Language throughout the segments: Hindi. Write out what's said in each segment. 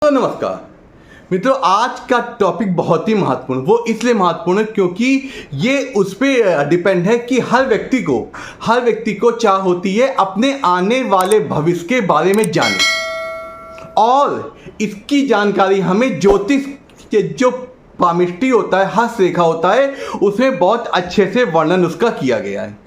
तो नमस्कार मित्रों, आज का टॉपिक बहुत ही महत्वपूर्ण, वो इसलिए महत्वपूर्ण है क्योंकि ये उस पर डिपेंड है कि हर व्यक्ति को चाह होती है अपने आने वाले भविष्य के बारे में जाने, और इसकी जानकारी हमें ज्योतिष के जो पामिस्ट्री होता है, हस्तरेखा होता है, उसमें बहुत अच्छे से वर्णन उसका किया गया है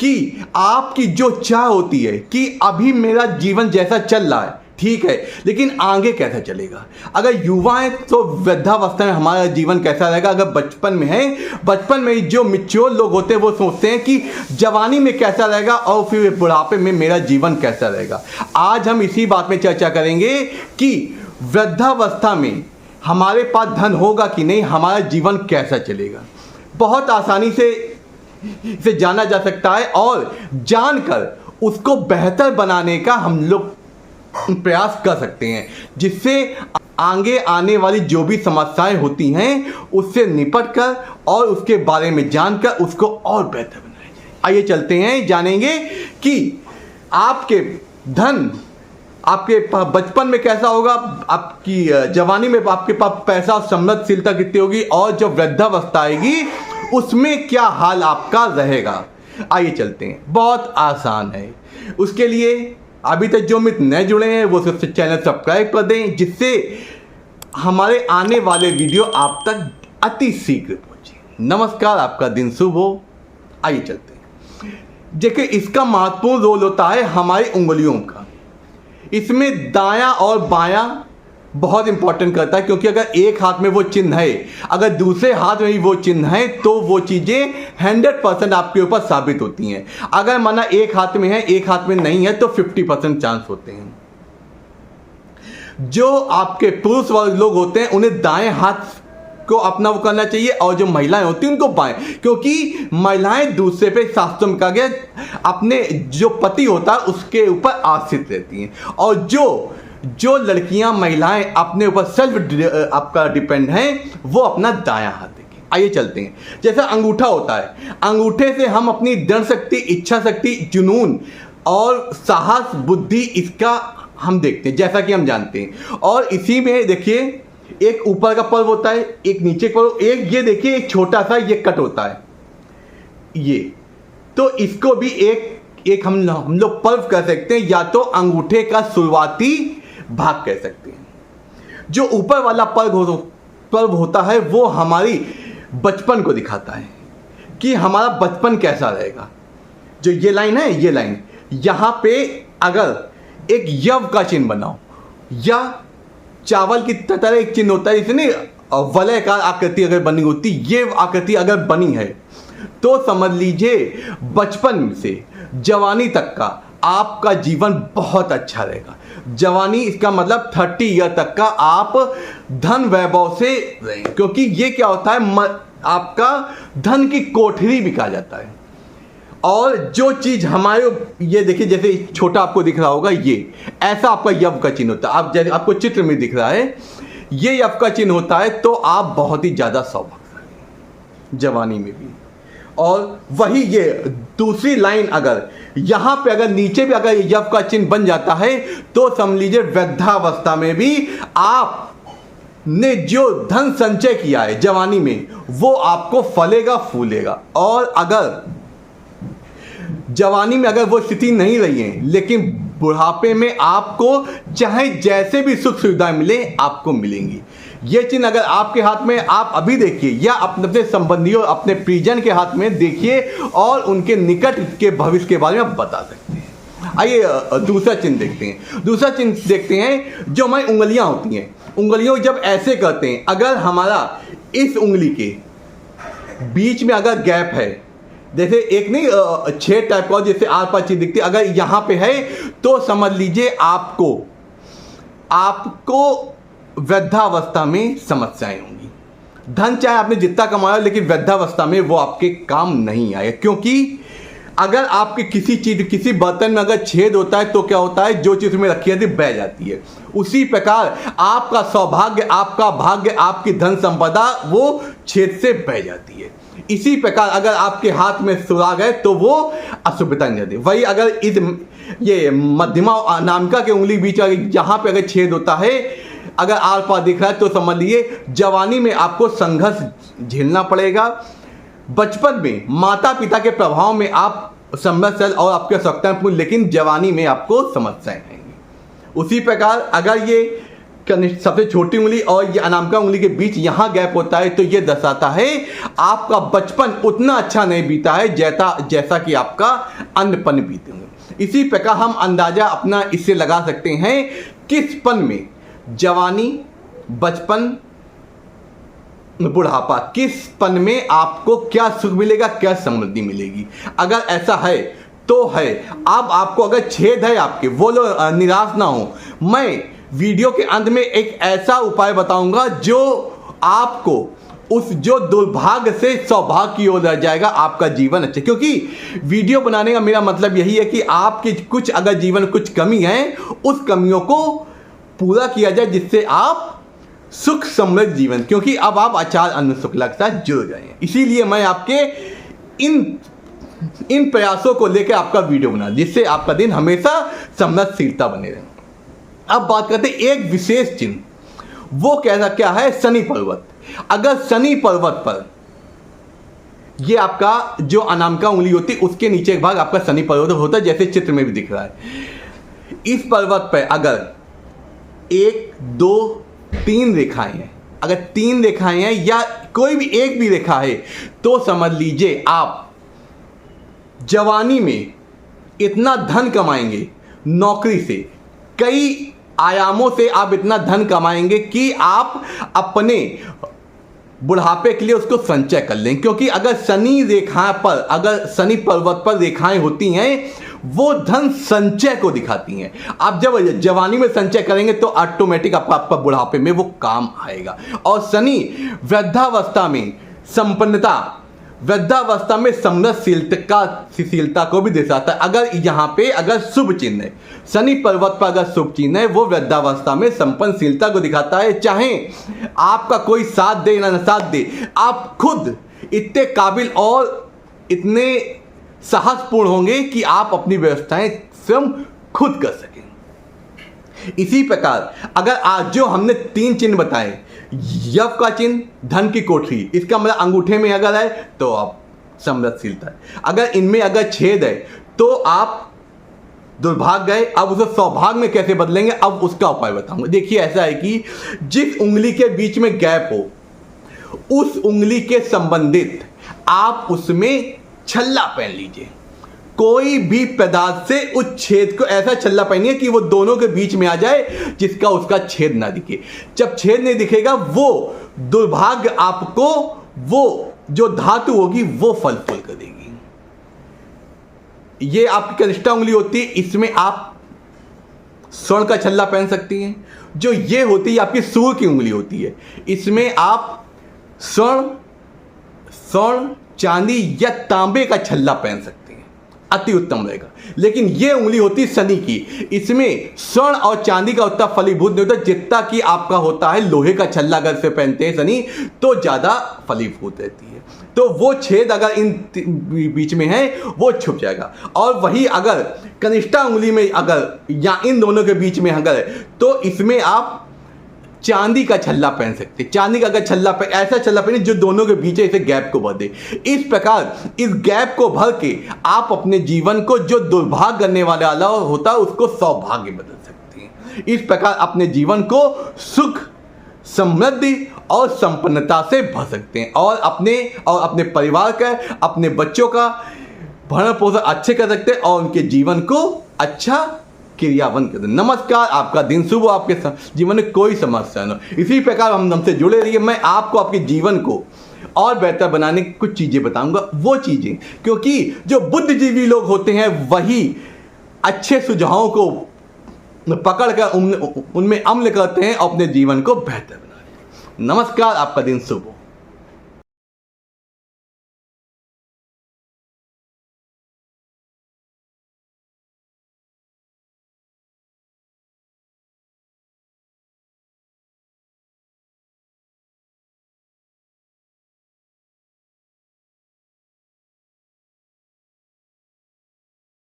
कि आपकी जो चाह होती है कि अभी मेरा जीवन जैसा चल रहा है ठीक है, लेकिन आगे कैसा चलेगा। अगर युवा है तो वृद्धावस्था में हमारा जीवन कैसा रहेगा। अगर बचपन में है, बचपन में जो मिच्योर लोग होते हैं वो सोचते हैं कि जवानी में कैसा रहेगा और फिर बुढ़ापे में मेरा जीवन कैसा रहेगा। आज हम इसी बात में चर्चा करेंगे कि वृद्धावस्था में हमारे पास धन होगा कि नहीं, हमारा जीवन कैसा चलेगा। बहुत आसानी से इसे जाना जा सकता है और जानकर उसको बेहतर बनाने का हम लोग प्रयास कर सकते हैं, जिससे आगे आने वाली जो भी समस्याएं होती हैं उससे निपट कर और उसके बारे में जानकर उसको और बेहतर बनाया जाए। आइए चलते हैं, जानेंगे कि आपके धन आपके बचपन में कैसा होगा, आपकी जवानी में आपके पास पैसा और समृद्धशीलता कितनी होगी, और जब वृद्धावस्था आएगी उसमें क्या हाल आपका रहेगा। आइए चलते हैं, बहुत आसान है। उसके लिए अभी तक जो मित्र नए जुड़े हैं वो सबसे चैनल सब्सक्राइब कर दें, जिससे हमारे आने वाले वीडियो आप तक अति शीघ्र पहुंचे। नमस्कार, आपका दिन शुभ हो। आइए चलते हैं। देखिए, इसका महत्वपूर्ण रोल होता है हमारी उंगलियों का। इसमें दायां और बायां बहुत इंपॉर्टेंट करता है, क्योंकि अगर एक हाथ में वो चिन्ह है, अगर दूसरे हाथ में भी वो चिन्ह है, तो वो चीज़ें 100% आपके ऊपर साबित होती हैं। अगर माना एक हाथ में है, एक हाथ में नहीं है, तो 50% चांस होते हैं। जो आपके पुरुष वर्ग लोग होते हैं उन्हें दाएं हाथ को अपना वो करना चाहिए, और जो महिलाएं होती हैं उनको बाएं, क्योंकि महिलाएं दूसरे पे शास्त्रों में कहा गया अपने जो पति होता है उसके ऊपर आश्रित रहती हैं, और जो लड़कियां महिलाएं अपने ऊपर सेल्फ आपका डिपेंड हैं वो अपना दायां हाथ देखें। आइए चलते हैं। जैसा अंगूठा होता है, अंगूठे से हम अपनी दृढ़ शक्ति, इच्छा शक्ति, जुनून और साहस, बुद्धि, इसका हम देखते हैं, जैसा कि हम जानते हैं। और इसी में देखिए, एक ऊपर का पर्व होता है, एक नीचे का पर्व, एक ये देखिए एक छोटा सा ये कट होता है, ये तो इसको भी एक हम लोग पर्व कह सकते हैं, या तो अंगूठे का शुरुआती भाग कह सकते हैं। जो ऊपर वाला पर्व होता है वो हमारी बचपन को दिखाता है कि हमारा बचपन कैसा रहेगा। जो ये लाइन है, ये लाइन यहाँ पे अगर एक यव का चिन्ह बनाओ, या चावल की तरह एक चिन्ह होता है, इसने वलयकार आकृति अगर बनी होती, ये आकृति अगर बनी है, तो समझ लीजिए बचपन से जवानी तक का आपका जीवन बहुत अच्छा रहेगा। जवानी इसका मतलब 30 ईयर तक का आप धन वैभव से रहेंगे, क्योंकि ये क्या होता है, आपका धन की कोठरी भी कहा जाता है। और जो चीज हमारे, ये देखिए जैसे छोटा आपको दिख रहा होगा, ये ऐसा आपका यव का चिन्ह होता है। आप जैसे आपको चित्र में दिख रहा है, ये यव का चिन्ह होता है, तो आप बहुत ही ज्यादा सौभाग्यशाली जवानी में भी। और वही ये दूसरी लाइन अगर यहाँ पे अगर नीचे भी अगर यव का चिन्ह बन जाता है, तो समझ लीजिए वृद्धावस्था में भी आपने जो धन संचय किया है जवानी में, वो आपको फलेगा फूलेगा। और अगर जवानी में अगर वो स्थिति नहीं रही है, लेकिन बुढ़ापे में आपको चाहे जैसे भी सुख सुविधाएं मिले, आपको मिलेंगी। ये चिन्ह अगर आपके हाथ में, आप अभी देखिए, या अपने संबंधियों, अपने परिजन के हाथ में देखिए, और उनके निकट के भविष्य के बारे में आप बता सकते हैं। आइए दूसरा चिन्ह देखते हैं। दूसरा चिन्ह देखते हैं, जो हमारी उंगलियां होती हैं। उंगलियों जब ऐसे करते हैं, अगर हमारा इस उंगली के बीच में अगर गैप है, जैसे एक नहीं छेद टाइप का जैसे आर पार चीज दिखती है, अगर यहाँ पे है, तो समझ लीजिए आपको वृद्धावस्था में समस्याएं होंगी। धन चाहे आपने जितना कमाया, लेकिन वृद्धावस्था में वो आपके काम नहीं आए, क्योंकि अगर आपके किसी बर्तन में अगर छेद होता है, तो क्या होता है, जो चीज में रखी जाती है बह जाती है। उसी प्रकार आपका सौभाग्य, आपका भाग्य, आपकी धन संपदा वो छेद से बह जाती है। इसी प्रकार अगर आपके हाथ में सुराग है तो वो अशुभता नहीं जाती। वही अगर ये मध्यमा अनामिका के उंगली बीच जहाँ पे अगर छेद होता है, अगर आर पार दिख रहा है, तो समझ लीजिए जवानी में आपको संघर्ष झेलना पड़ेगा। बचपन में माता पिता के प्रभाव में आप समृद्धशाली और आपके आवश्यकताएं पूर्ण, लेकिन जवानी में आपको समस्याएं आएंगी। उसी प्रकार अगर ये सबसे छोटी उंगली और ये अनामिका उंगली के बीच यहाँ गैप होता है तो ये दर्शाता है आपका बचपन उतना अच्छा नहीं बीता है जैसा कि आपका अन्नपन बीते होंगे। इसी प्रकार हम अंदाजा अपना इससे लगा सकते हैं किस पन में, जवानी, बचपन, बुढ़ापा, किस पन में आपको क्या सुख मिलेगा, क्या समृद्धि मिलेगी। अगर ऐसा है तो है। अब आपको अगर छेद है आपके, वो लोग निराश ना हो। मैं वीडियो के अंत में एक ऐसा उपाय बताऊंगा जो आपको उस जो दुर्भाग्य से सौभाग्य की ओर ले जाएगा, आपका जीवन अच्छा। क्योंकि वीडियो बनाने का मेरा मतलब यही है कि आपके कुछ अगर जीवन कुछ कमी है, उस कमियों को पूरा किया जाए जिससे आप सुख समृद्ध जीवन, क्योंकि अब आप आचार अन्न शुक्ला के साथ जुड़ गए हैं। इसीलिए मैं आपके इन प्रयासों को लेकर आपका वीडियो बना, जिससे आपका दिन हमेशा समृद्धशीलता बने रहे। अब बात करते हैं एक विशेष चिन्ह, वो कैसा क्या है, शनि पर्वत। अगर शनि पर्वत पर ये आपका जो अनामिका उंगली होती है उसके नीचे एक भाग आपका शनि पर्वत होता है, जैसे चित्र में भी दिख रहा है। इस पर्वत पर अगर 1, 2, 3 रेखाएं हैं, अगर 3 रेखाएं हैं या कोई भी एक भी रेखा है, तो समझ लीजिए आप जवानी में इतना धन कमाएंगे, नौकरी से कई आयामों से आप इतना धन कमाएंगे कि आप अपने बुढ़ापे के लिए उसको संचय कर लें। क्योंकि अगर शनि रेखा पर, अगर शनि पर्वत पर रेखाएं होती हैं, वो धन संचय को दिखाती हैं। आप जब जवानी में संचय करेंगे तो ऑटोमेटिक आपका बुढ़ापे में वो काम आएगा। और शनि वृद्धावस्था में संपन्नता, वृद्धावस्था में समृद्धशीलता को भी दर्शाता है। अगर यहाँ पे अगर शुभ चिन्ह है, शनि पर्वत पर अगर शुभ चिन्ह है, वो वृद्धावस्था में संपन्नशीलता को दिखाता है। चाहे आपका कोई साथ दे ना साथ दे, आप खुद इतने काबिल और इतने साहसपूर्ण होंगे कि आप अपनी व्यवस्थाएं स्वयं खुद कर सकें। इसी प्रकार अगर आज जो हमने 3 चिन्ह बताए, यव का चिन्ह, धन की कोठरी, इसका मतलब अंगूठे में अगर है तो आप समृद्धशीलता है। अगर इनमें अगर छेद है तो आप दुर्भाग्य गए। अब उसे सौभाग्य में कैसे बदलेंगे, अब उसका उपाय बताऊंगा। देखिए ऐसा है कि जिस उंगली के बीच में गैप हो, उस उंगली के संबंधित आप उसमें छल्ला पहन लीजिए। कोई भी पदार्थ से उस छेद को ऐसा छल्ला पहनिए कि वो दोनों के बीच में आ जाए, जिसका उसका छेद ना दिखे। जब छेद नहीं दिखेगा, वो दुर्भाग्य आपको, वो जो धातु होगी वो फल फूल कर देगी। ये आपकी कनिष्ठा उंगली होती है, इसमें आप स्वर्ण का छल्ला पहन सकती हैं। जो ये होती है आपकी सूर्य की उंगली होती है, इसमें आप स्वर्ण, चांदी या तांबे का छल्ला पहन सकते हैं, अति उत्तम रहेगा। लेकिन ये उंगली होती है शनि की, इसमें स्वर्ण और चांदी का उतना फलीभूत नहीं होता जितना कि आपका होता है लोहे का छल्ला। अगर से पहनते हैं शनि तो ज़्यादा फलीभूत रहती है। तो वो छेद अगर इन बीच में है वो छुप जाएगा। और वही अगर कनिष्ठा उंगली में अगर या इन दोनों के बीच में अगर है तो इसमें आप चांदी का छल्ला पहन सकते हैं। चांदी का अगर छल्ला ऐसा छल्ला पहने जो दोनों के बीच इसे गैप को भर दे। इस प्रकार इस गैप को भर के आप अपने जीवन को जो दुर्भाग्य करने वाला होता है उसको सौभाग्य बदल सकते हैं। इस प्रकार अपने जीवन को सुख, समृद्धि और संपन्नता से भर सकते हैं और अपने परिवार का, अपने बच्चों का भरण पोषण अच्छे कर सकते हैं और उनके जीवन को अच्छा क्रियावन कर दें। नमस्कार, आपका दिन शुभ हो, आपके जीवन में कोई समस्या न हो। इसी प्रकार हम हमसे जुड़े रहिए। मैं आपको आपके जीवन को और बेहतर बनाने की कुछ चीज़ें बताऊंगा। वो चीज़ें, क्योंकि जो बुद्धिजीवी लोग होते हैं वही अच्छे सुझावों को पकड़कर उनमें अमल करते हैं और अपने जीवन को बेहतर बनाते हैं। नमस्कार, आपका दिन शुभ हो।